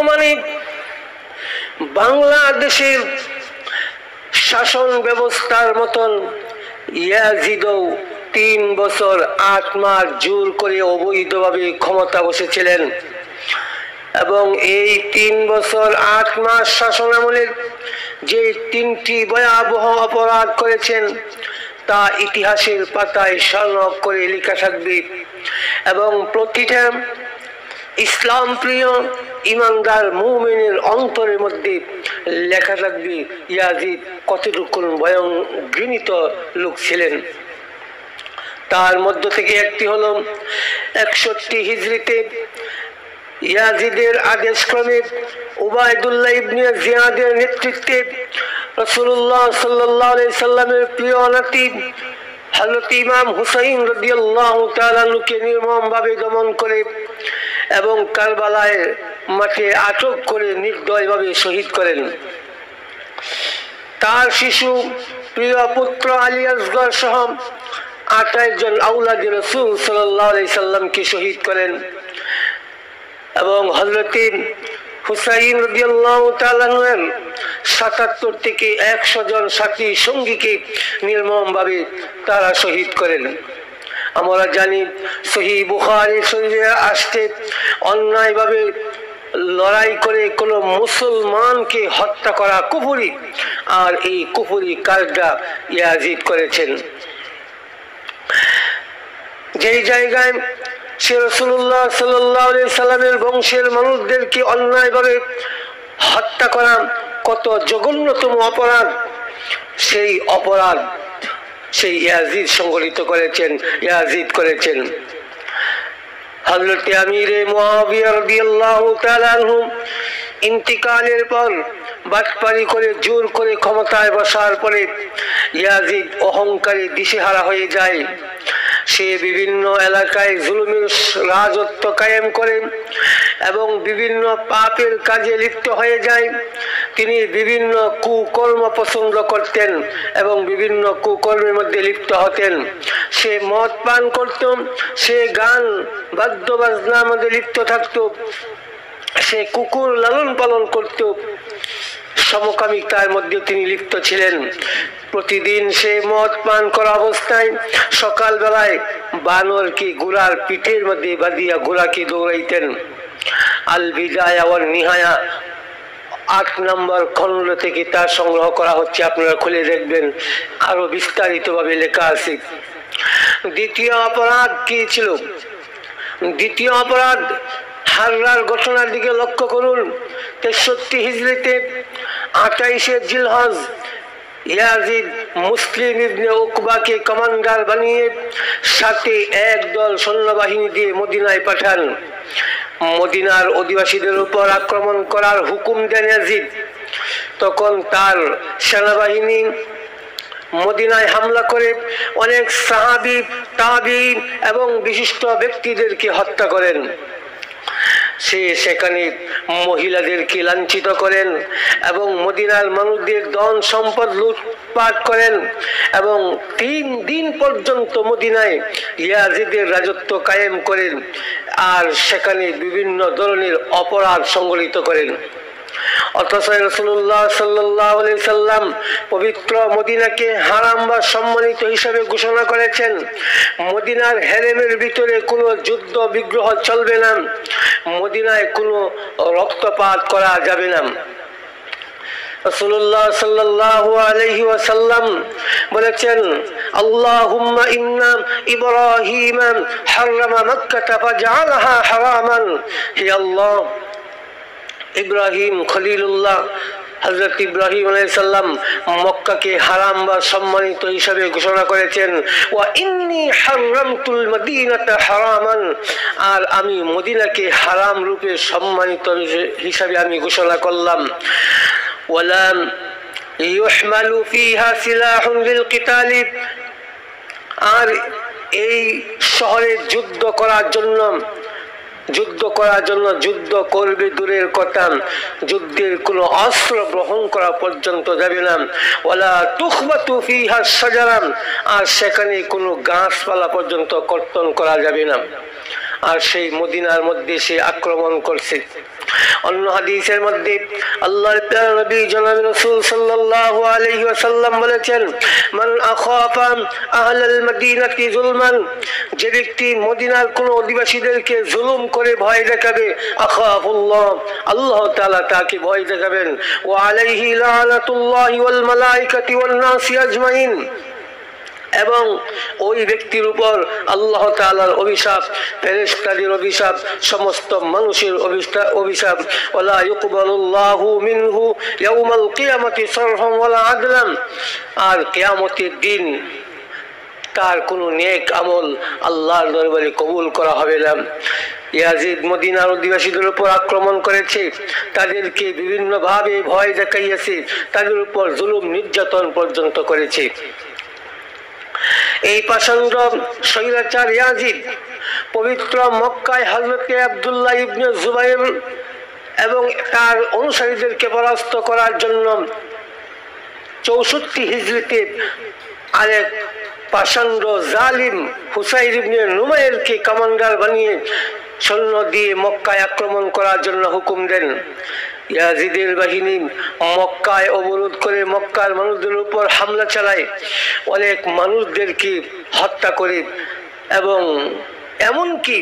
বর্তমানে বাংলাদেশের শাসন ব্যবস্থার মতন ইয়াজিদও 3 বছর 8 মাস জোর করে অবৈধভাবে ক্ষমতা বসেছিলেন এবং এই 3 বছর 8 মাস শাসনামলের যে 3টি ভয়াবহ অপরাধ করেছেন তা ইতিহাসের পাতায় স্বর্ণাক্ষরে করে লেখা থাকবে এবং প্রতিটা ইসলাম প্রিয় ইমানদার মুমিনের অন্তরের মধ্যে লেখা থাকবে ইয়াজিদ কতটুকু ভয়ং ঘৃণিত লোক ছিলেন। তার মধ্য থেকে একটি হলো 61 হিজরিতে ইয়াজিদের আদেশক্রমে উবাইদুল্লাহ ইবনে জিয়াদের নেতৃত্বে রাসূলুল্লাহ সাল্লাল্লাহু আলাইহি সাল্লামের প্রিয় নাতি হযরত ইমাম হুসাইন রাদিয়াল্লাহু তাআলা কে নির্মমভাবে দমন করে এবং কারবালায় মাঠে আটক করে নির্দয়ভাবে শহীদ করেন। তার শিশু প্রিয় পুত্র আলী আসগর সহ 28 জন আওলাদে রাসূল সাল্লাল্লাহু আলাইহি সাল্লামকে শহীদ করেন এবং হযরত হুসাইন রাদিয়াল্লাহু তাআলা 77 থেকে 100 জন সাথী সঙ্গীকে নির্মমভাবে তারা শহীদ করেন। আমরা জানি সহিহ বুখারী শরীফে আসছে অন্যায়ভাবে লড়াই করে কোন মুসলমানকে হত্যা করা কুফরি, আর এই কুফরি কাজটা ইয়াজিদ করেছেন। যেই জায়গায় সে রাসূলুল্লাহ সাল্লাল্লাহু আলাইহি সাল্লামের বংশের মানুষদেরকে অন্যায়ভাবে হত্যা করা কত জঘন্যতম অপরাধ, সেই অপরাধ সেই ইয়াজিদ সংগঠিত করেছেন, ইয়াজিদ করেছেন। হযরত আমিরে মুআবিয়া রাদিয়াল্লাহু তাআলা আনহু ইন্তিকালের পর বাটপারি করে জোর করে ক্ষমতায় বসার পরে ইয়াজিদ অহংকারে দিশেহারা হয়ে যায়। সে বিভিন্ন এলাকায় জুলুমের রাজত্ব কায়েম করে এবং বিভিন্ন পাপের কাজে লিপ্ত হয়ে যায়। তিনি বিভিন্ন কুকর্ম পছন্দ করতেন এবং বিভিন্ন কুকর্মের মধ্যে লিপ্ত হতেন। সে মদ পান করত, সে গান বাদ্য বাজনার মধ্যে লিপ্ত থাকত, সে কুকুর লালন পালন করত, সমকামিতার মধ্যে তিনি লিপ্ত ছিলেন। প্রতিদিন সে মদ পান করা অবস্থায় সকাল বেলায় বানরকে ঘোড়ার পিঠের মধ্যে বাঁধিয়া ঘোড়াকে দৌড়াইতেন। আল বিদায়া ওয়ান নিহায়া 8 নম্বর খণ্ড থেকে তা সংগ্রহ করা হচ্ছে, আপনারা খুলে দেখবেন, আরো বিস্তারিতভাবে লেখা আছে। দ্বিতীয় অপরাধ কি ছিল? দ্বিতীয় অপরাধ হাররার ঘটনার দিকে লক্ষ্য করুন। 63 হিজরিতে 28 জিলহজ ইয়াজিদ মুসলিম ইবনে উকবাকে কমান্ডার বানিয়ে সাথে একদল সৈন্যবাহিনী দিয়ে মদিনায় পাঠান। মদিনার অধিবাসীদের উপর আক্রমণ করার হুকুম দেন ইয়াজিদ। তখন তার সেনাবাহিনী মদিনায় হামলা করে অনেক সাহাবী, তাবিঈন এবং বিশিষ্ট ব্যক্তিদেরকে হত্যা করেন। সে সেখানে মহিলাদেরকে লাঞ্ছিত করেন এবং মদিনার মানুষদের ধন সম্পদ লুটপাট করেন এবং 3 দিন পর্যন্ত মদিনায় ইয়াজিদের রাজত্ব কায়েম করেন আর সেখানে বিভিন্ন ধরনের অপরাধ সংগঠিত করেন। অথচ রাসূলুল্লাহ সাল্লাল্লাহু আলাইহি সাল্লাম পবিত্র মদিনাকে হারাম বা সম্মানিত হিসাবে ঘোষণা করেছেন। মদিনার হেরেমের ভিতরে কোনো যুদ্ধ বিগ্রহ চলবে না, মদিনায় কোনো রক্তপাত করা যাবে না। রাসূলুল্লাহ সাল্লাল্লাহু আলাইহি ওয়াসাল্লাম বলেছেন, আল্লাহুম্মা ইন্না ইব্রাহিম হারামা মক্কা ফাজআলহা হারামান। হে আল্লাহ, ইব্রাহিম খলিলুল্লাহ হযরত ইব্রাহিম আলাইহিস সালাম মক্কাকে হারাম বা সম্মানিত হিসাবে ঘোষণা করেছেন। ওয়া ইন্নী হারামতুল মদিনাতা হারামান, আর আমি মদিনাকে হারাম রূপে সম্মানিত হিসাবে আমি ঘোষণা করলাম। ওয়ালাম ইউহমালু ফিহা সিলাহুন লিল কিতালি, আর এই শহরে যুদ্ধ করার জন্য যুদ্ধ করবে দূরের কথা, যুদ্ধের কোনো অস্ত্র গ্রহণ করা পর্যন্ত যাবে না। ওয়ালা তুখবাতু ফিহা শাজারান, আর সেখানে কোনো গাছপালা পর্যন্ত কর্তন করা যাবে না। আর সেই মদিনার মধ্যে সে আক্রমণ করছে। অন্য হাদিসের মধ্যে আল্লাহর প্রিয় নবী জনাব রাসূল সাল্লাল্লাহু আলাইহি ওয়াসাল্লাম বলেছেন, মান আখাফা আহলাল মদিনাতি যুলমান, যে ব্যক্তি মদিনার কোন অধিবাসীদেরকে জুলুম করে ভয় দেখাবে, আখাফুল্লাহ, আল্লাহ তাআলা তাকে ভয় দেখাবেন। ওয়া আলাইহি লানাতুল্লাহি ওয়াল মালাইকাতি ওয়ান নাসি আজমাইন, এবং ওই ব্যক্তির উপর আল্লাহ তাআলার অভিশাপ, ফেরেশতাদের অভিশাপ, সমস্ত মানুষের অভিশাপ। ওয়ালা ইউকবালুল্লাহু মিনহু ইয়াউমাল কিয়ামাতি সারফান ওয়ালা আদলান, আর কিয়ামতের দিন তার কোনো নেক আমল আল্লাহর দরবারে কবুল করা হবে না। ইয়াজিদ মদিনার অধিবাসীদের উপর আক্রমণ করেছে, তাদেরকে বিভিন্নভাবে ভয় দেখাইয়াছে, তাদের উপর জুলুম নির্যাতন পর্যন্ত করেছে। এই পাষণ্ড স্বৈরাচার ইয়াজিদ পবিত্র মক্কায় হযরত আব্দুল্লাহ ইবনে জুবাইর এবং তার অনুসারীদেরকে পরাস্ত করার জন্য 64 হিজরিতে আরেক পাষণ্ড জালিম হুসাইর ইবনে নুমাইরকে কমান্ডার বানিয়ে সৈন্য দিয়ে মক্কায় আক্রমণ করার জন্য হুকুম দেন। ইয়াজিদের বাহিনী মক্কায় অবরোধ করে মক্কার মানুষদের উপর হামলা চালায়, অনেক মানুষদেরকে হত্যা করে এবং এমনকি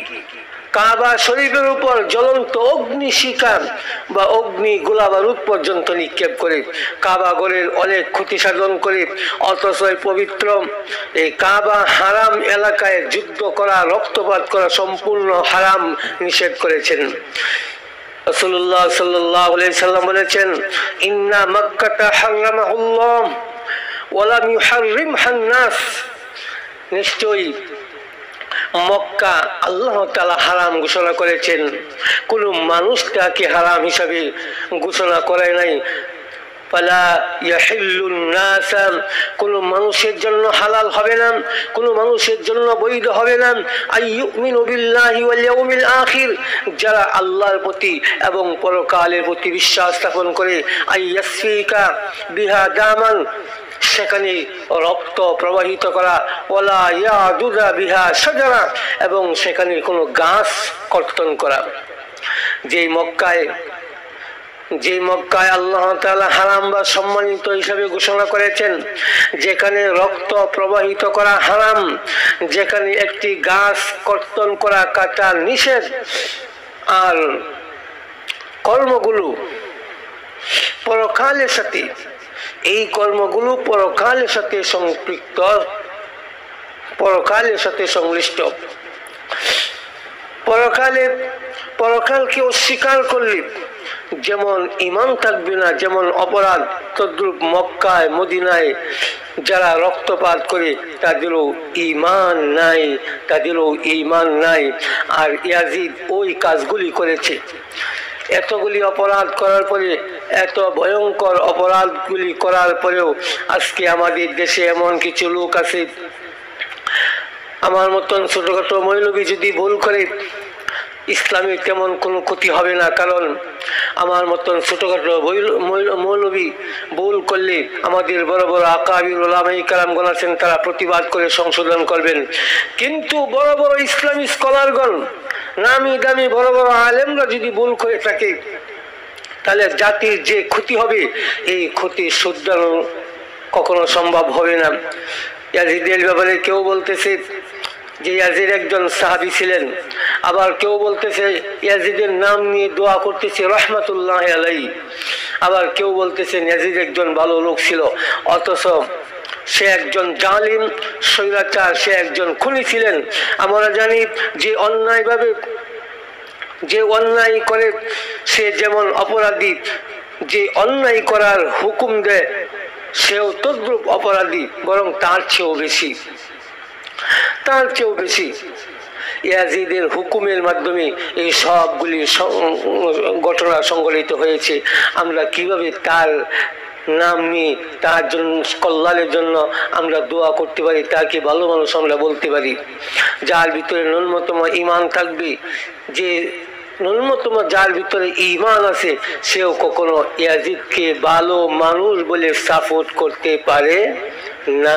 কাবা শরীফের উপর জ্বলন্ত অগ্নি শিখা বা অগ্নি গোলা বারুদ পর্যন্ত নিক্ষেপ করে কাবা ঘরের অনেক ক্ষতি সাধন করে। অথচ পবিত্র এই কাবা হারাম এলাকায় যুদ্ধ করা, রক্তপাত করা সম্পূর্ণ হারাম নিষেধ করেছেন। রাসূলুল্লাহ সাল্লাল্লাহু আলাইহি সাল্লাম বলেছেন, ইন্না মক্কাতা হারামাহুল্লাহ ওয়া লাম ইউহাররিমহান নাস, নিশ্চয়ই মক্কা আল্লাহ তাআলা হারাম ঘোষণা করেছেন, কোন মানুষ তাকে হারাম হিসাবে ঘোষণা করে নাই। ফালা ইয়াহিল্লুন নাস, কোন মানুষের জন্য হালাল হবে না, কোন মানুষের জন্য বৈধ হবে না, আইয়ুমিনু বিল্লাহি ওয়াল ইয়াউমিল আখির, যারা আল্লাহর প্রতি এবং পরকালের প্রতি বিশ্বাস স্থাপন করে, আইয়াসফিকা বিহা দামান, সেখানে রক্ত প্রবাহিত করা, ওয়ালা ইয়াদুদা বিহা শাজারা, এবং সেখানে কোনো গাছ কর্তন করা। যে মক্কায় আল্লাহ তাআলা হারাম বা সম্মানিত হিসাবে ঘোষণা করেছেন, যেখানে রক্ত প্রবাহিত করা হারাম, যেখানে একটি গাছ কর্তন করা কাটা নিষেধ, আর কর্মগুলো পরকালের সাথে, এই কর্মগুলো পরকালের সাথে সম্পৃক্ত, পরকালের সাথে সংশ্লিষ্ট। পরকালকে অস্বীকার করলে যেমন ঈমান থাকবে না, যেমন অপরাধ, তদ্রূপ মক্কায় মদিনায় যারা রক্তপাত করে তাদেরও ঈমান নাই। আর ইয়াজিদ ওই কাজগুলি করেছে। এতগুলি অপরাধ করার পরে, এত ভয়ঙ্কর অপরাধগুলি করার পরেও আজকে আমাদের দেশে এমন কিছু লোক আছে, আমার মতন ছোটখাটো মৌলবী যদি ভুল করে ইসলামের তেমন কোনো ক্ষতি হবে না, কারণ আমার মতন ছোটখাটো মৌলবী ভুল করলে আমাদের বড় বড় আকাবির উলামায়ে কেরামগণ আছেন, তারা প্রতিবাদ করে সংশোধন করবেন। কিন্তু বড় বড় ইসলামী স্কলারগণ, নামি দামি বড় বড় আলেমরা যদি ভুল করে থাকে, তাহলে জাতির যে ক্ষতি হবে, এই ক্ষতি শুধরানো কখনো সম্ভব হবে না। ইয়াজিদের ব্যাপারে কেউ বলতেছে যে ইয়াজিদ একজন সাহাবী ছিলেন, আবার কেউ বলতেছে ইয়াজিদের নাম নিয়ে দোয়া করতেছে রহমাতুল্লাহ আলাইহি, আবার কেউ বলতেছেন ইয়াজিদ একজন ভালো লোক ছিল, অথচ সে একজন জালিম স্বৈরাচার, সে একজন খুনি ছিলেন। আমরা জানি যে অন্যায় করে সে যেমন অপরাধী, যে অন্যায় করার হুকুম দেয় সেও তদ্রূপ অপরাধী, বরং তার চেয়েও বেশি। ইয়াজিদের হুকুমের মাধ্যমে এই সবগুলি ঘটনা সংঘটিত হয়েছে। আমরা কিভাবে তার নাম নিয়ে তার জন্য কল্যাণের জন্য আমরা দোয়া করতে পারি, তাকে ভালো মানুষ আমরা বলতে পারি। যার ভিতরে ন্যূনতম ঈমান থাকবে, যে ন্যূনতম যার ভিতরে ঈমান আছে, সেও কখনো ইয়াজিদকে ভালো মানুষ বলে সাপোর্ট করতে পারে না।